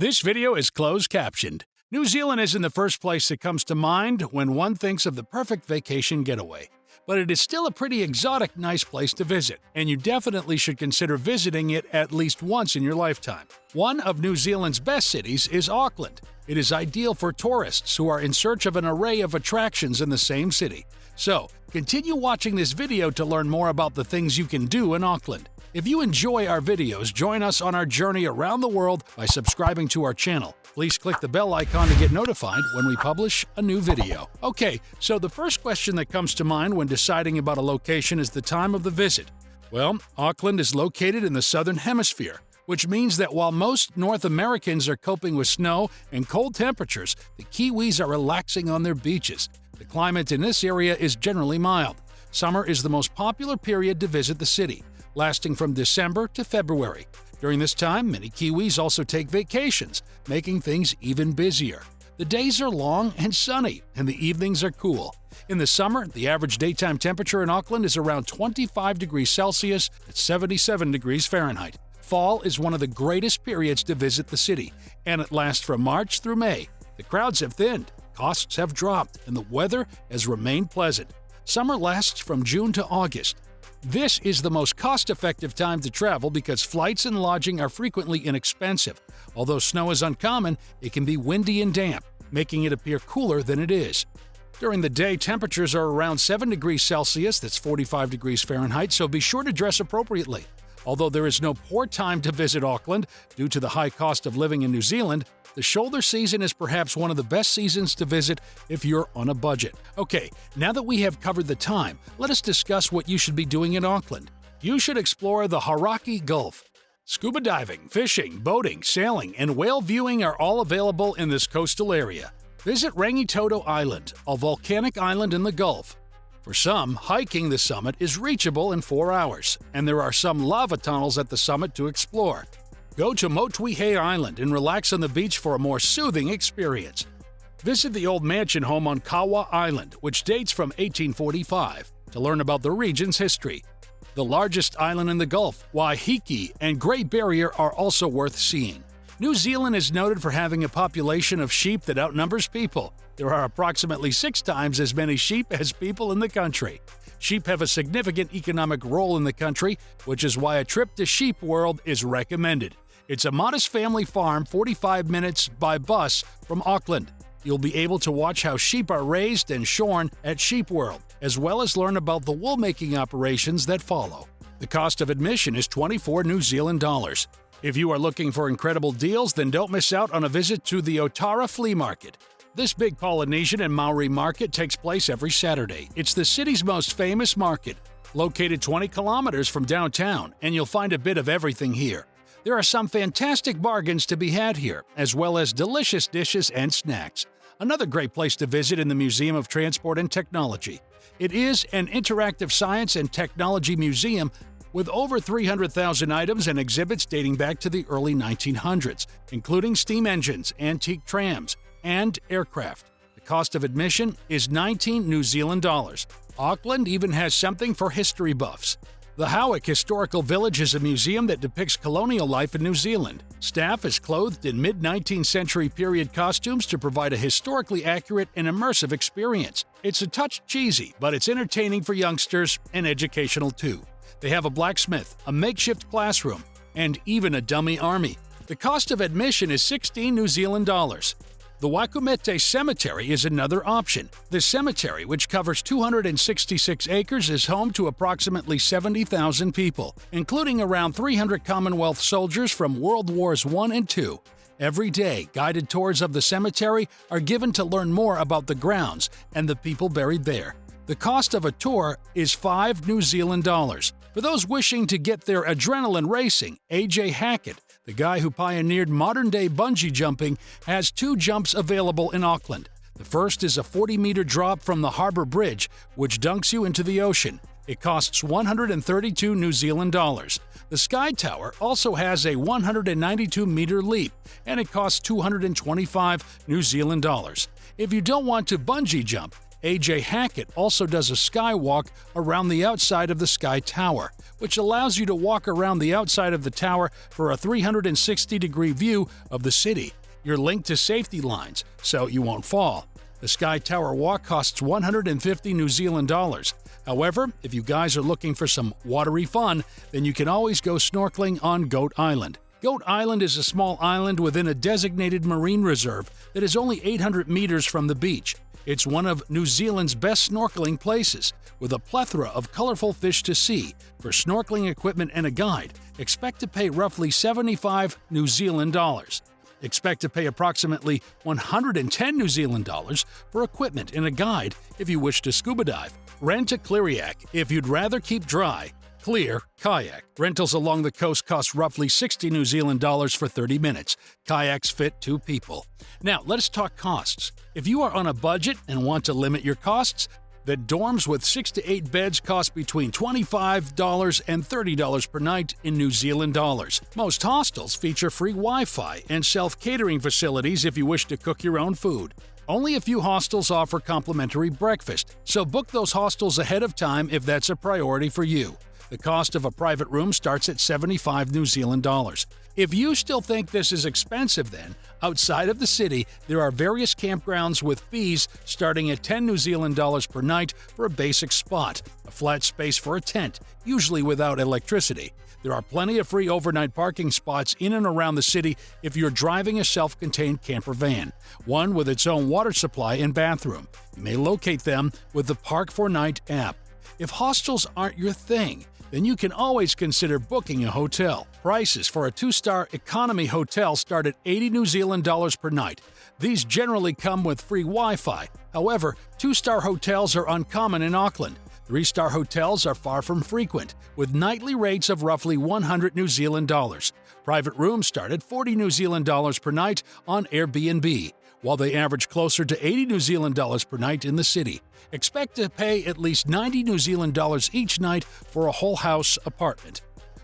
This video is closed captioned. New Zealand isn't the first place that comes to mind when one thinks of the perfect vacation getaway. But it is still a pretty exotic, nice place to visit, and you definitely should consider visiting it at least once in your lifetime. One of New Zealand's best cities is Auckland. It is ideal for tourists who are in search of an array of attractions in the same city. So, continue watching this video to learn more about the things you can do in Auckland. If you enjoy our videos, join us on our journey around the world by subscribing to our channel. Please click the bell icon to get notified when we publish a new video. Okay, so the first question that comes to mind when deciding about a location is the time of the visit. Well, Auckland is located in the southern hemisphere, which means that while most North Americans are coping with snow and cold temperatures, the Kiwis are relaxing on their beaches. The climate in this area is generally mild. Summer is the most popular period to visit the city, lasting from December to February. During this time, many Kiwis also take vacations, making things even busier. The days are long and sunny, and the evenings are cool. In the summer, the average daytime temperature in Auckland is around 25 degrees Celsius at 77 degrees Fahrenheit. Fall is one of the greatest periods to visit the city, and it lasts from March through May. The crowds have thinned, costs have dropped, and the weather has remained pleasant. Summer lasts from June to August. This is the most cost-effective time to travel because flights and lodging are frequently inexpensive. Although snow is uncommon, it can be windy and damp, making it appear cooler than it is. During the day, temperatures are around 7 degrees Celsius, that's 45 degrees Fahrenheit, so be sure to dress appropriately. Although there is no poor time to visit Auckland due to the high cost of living in New Zealand, the shoulder season is perhaps one of the best seasons to visit if you're on a budget. Okay, now that we have covered the time, let us discuss what you should be doing in Auckland. You should explore the Hauraki Gulf. Scuba diving, fishing, boating, sailing, and whale viewing are all available in this coastal area. Visit Rangitoto Island, a volcanic island in the Gulf. For some, hiking the summit is reachable in 4 hours, and there are some lava tunnels at the summit to explore. Go to Motuihe Island and relax on the beach for a more soothing experience. Visit the old mansion home on Kawa Island, which dates from 1845, to learn about the region's history. The largest island in the Gulf, Waiheke and Great Barrier, are also worth seeing. New Zealand is noted for having a population of sheep that outnumbers people. There are approximately 6 times as many sheep as people in the country. Sheep have a significant economic role in the country, which is why a trip to Sheep World is recommended. It's a modest family farm 45 minutes by bus from Auckland. You'll be able to watch how sheep are raised and shorn at Sheep World, as well as learn about the wool-making operations that follow. The cost of admission is 24 New Zealand dollars. If you are looking for incredible deals, then don't miss out on a visit to the Otara Flea Market. This big Polynesian and Maori market takes place every Saturday. It's the city's most famous market, located 20 kilometers from downtown, and you'll find a bit of everything here. There are some fantastic bargains to be had here, as well as delicious dishes and snacks. Another great place to visit in the Museum of Transport and Technology. It is an interactive science and technology museum with over 300,000 items and exhibits dating back to the early 1900s, including steam engines, antique trams, and aircraft. The cost of admission is 19 New Zealand dollars. Auckland even has something for history buffs. The Howick Historical Village is a museum that depicts colonial life in New Zealand. Staff is clothed in mid-19th century period costumes to provide a historically accurate and immersive experience. It's a touch cheesy, but it's entertaining for youngsters and educational too. They have a blacksmith, a makeshift classroom, and even a dummy army. The cost of admission is 16 New Zealand dollars. The Waikumete Cemetery is another option. The cemetery, which covers 266 acres, is home to approximately 70,000 people, including around 300 Commonwealth soldiers from World Wars I and II. Every day, guided tours of the cemetery are given to learn more about the grounds and the people buried there. The cost of a tour is 5 New Zealand dollars. For those wishing to get their adrenaline racing, A.J. Hackett, the guy who pioneered modern-day bungee jumping, has 2 jumps available in Auckland. The first is a 40-meter drop from the Harbour Bridge, which dunks you into the ocean. It costs 132 New Zealand dollars. The Sky Tower also has a 192-meter leap, and it costs 225 New Zealand dollars. If you don't want to bungee jump, AJ Hackett also does a skywalk around the outside of the Sky Tower, which allows you to walk around the outside of the tower for a 360-degree view of the city. You're linked to safety lines, so you won't fall. The Sky Tower walk costs 150 New Zealand dollars. However, if you guys are looking for some watery fun, then you can always go snorkeling on Goat Island. Goat Island is a small island within a designated marine reserve that is only 800 meters from the beach. It's one of New Zealand's best snorkeling places, with a plethora of colorful fish to see. For snorkeling equipment and a guide, expect to pay roughly 75 New Zealand dollars. Expect to pay approximately 110 New Zealand dollars for equipment and a guide if you wish to scuba dive. Rent a Cleariac if you'd rather keep dry. Clear kayak. Rentals along the coast cost roughly 60 New Zealand dollars for 30 minutes. Kayaks fit 2 people. Now, let's talk costs. If you are on a budget and want to limit your costs, then dorms with 6 to 8 beds cost between $25 and $30 per night in New Zealand dollars. Most hostels feature free Wi-Fi and self-catering facilities if you wish to cook your own food. Only a few hostels offer complimentary breakfast, so book those hostels ahead of time if that's a priority for you. The cost of a private room starts at 75 New Zealand dollars. If you still think this is expensive then, outside of the city, there are various campgrounds with fees starting at 10 New Zealand dollars per night for a basic spot, a flat space for a tent, usually without electricity. There are plenty of free overnight parking spots in and around the city if you're driving a self-contained camper van, one with its own water supply and bathroom. You may locate them with the Park 4 Night app. If hostels aren't your thing, then you can always consider booking a hotel. Prices for a 2-star economy hotel start at 80 New Zealand dollars per night. These generally come with free Wi-Fi. However, 2-star hotels are uncommon in Auckland. 3-star hotels are far from frequent, with nightly rates of roughly 100 New Zealand dollars. Private rooms start at 40 New Zealand dollars per night on Airbnb, while they average closer to 80 New Zealand dollars per night in the city. Expect to pay at least 90 New Zealand dollars each night for a whole house apartment.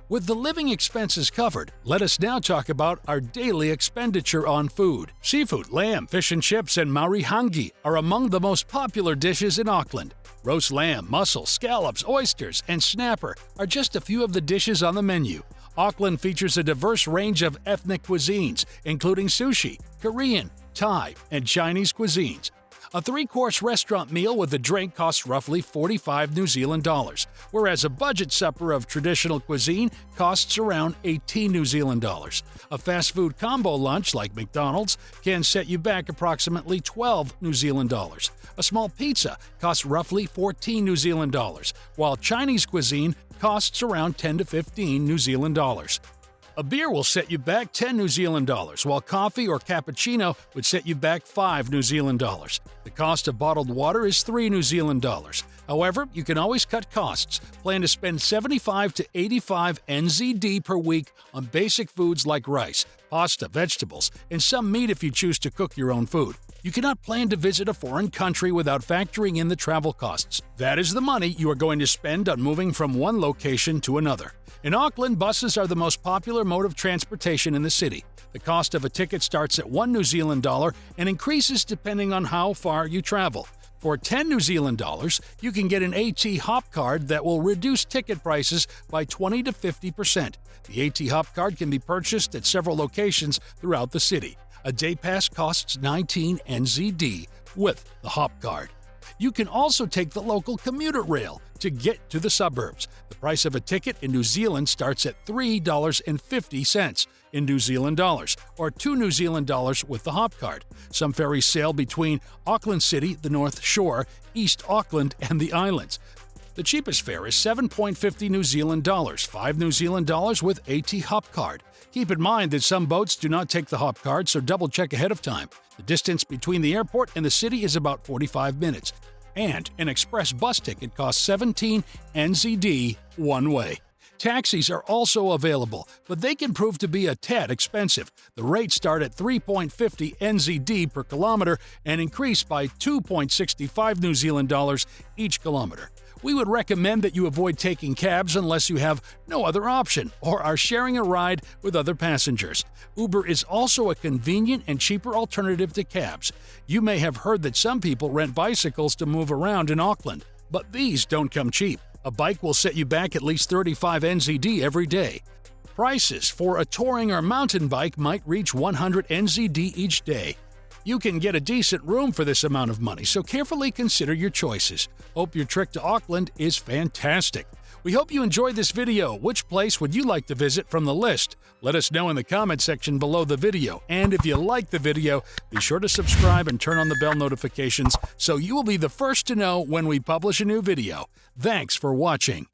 With the living expenses covered, let us now talk about our daily expenditure on food. Seafood, lamb, fish and chips, and Maori hangi are among the most popular dishes in Auckland. Roast lamb, mussels, scallops, oysters, and snapper are just a few of the dishes on the menu. Auckland features a diverse range of ethnic cuisines, including sushi, Korean, Thai, and Chinese cuisines. A 3-course restaurant meal with a drink costs roughly 45 New Zealand dollars, whereas a budget supper of traditional cuisine costs around 18 New Zealand dollars. A fast food combo lunch like McDonald's can set you back approximately 12 New Zealand dollars. A small pizza costs roughly 14 New Zealand dollars, while Chinese cuisine costs around 10 to 15 New Zealand dollars. A beer will set you back 10 New Zealand dollars, while coffee or cappuccino would set you back 5 New Zealand dollars. The cost of bottled water is 3 New Zealand dollars. However, you can always cut costs. Plan to spend 75 to 85 NZD per week on basic foods like rice, pasta, vegetables, and some meat if you choose to cook your own food. You cannot plan to visit a foreign country without factoring in the travel costs. That is the money you are going to spend on moving from one location to another. In Auckland, buses are the most popular mode of transportation in the city. The cost of a ticket starts at 1 New Zealand dollar and increases depending on how far you travel. For 10 New Zealand dollars, you can get an AT Hop card that will reduce ticket prices by 20 to 50%. The AT Hop card can be purchased at several locations throughout the city. A day pass costs 19 NZD with the Hop card. You can also take the local commuter rail to get to the suburbs. The price of a ticket in New Zealand starts at $3.50 in New Zealand dollars, or 2 New Zealand dollars with the Hop card. Some ferries sail between Auckland City, the North Shore, East Auckland, and the islands. The cheapest fare is 7.50 New Zealand dollars, 5 New Zealand dollars with AT Hop card. Keep in mind that some boats do not take the Hop card, so double check ahead of time. The distance between the airport and the city is about 45 minutes. And an express bus ticket costs 17 NZD one way. Taxis are also available, but they can prove to be a tad expensive. The rates start at 3.50 NZD per kilometer and increase by 2.65 New Zealand dollars each kilometer. We would recommend that you avoid taking cabs unless you have no other option or are sharing a ride with other passengers. Uber is also a convenient and cheaper alternative to cabs. You may have heard that some people rent bicycles to move around in Auckland, but these don't come cheap. A bike will set you back at least 35 NZD every day. Prices for a touring or mountain bike might reach 100 NZD each day. You can get a decent room for this amount of money, so carefully consider your choices. Hope your trip to Auckland is fantastic. We hope you enjoyed this video. Which place would you like to visit from the list? Let us know in the comment section below the video. And if you like the video, be sure to subscribe and turn on the bell notifications so you will be the first to know when we publish a new video. Thanks for watching.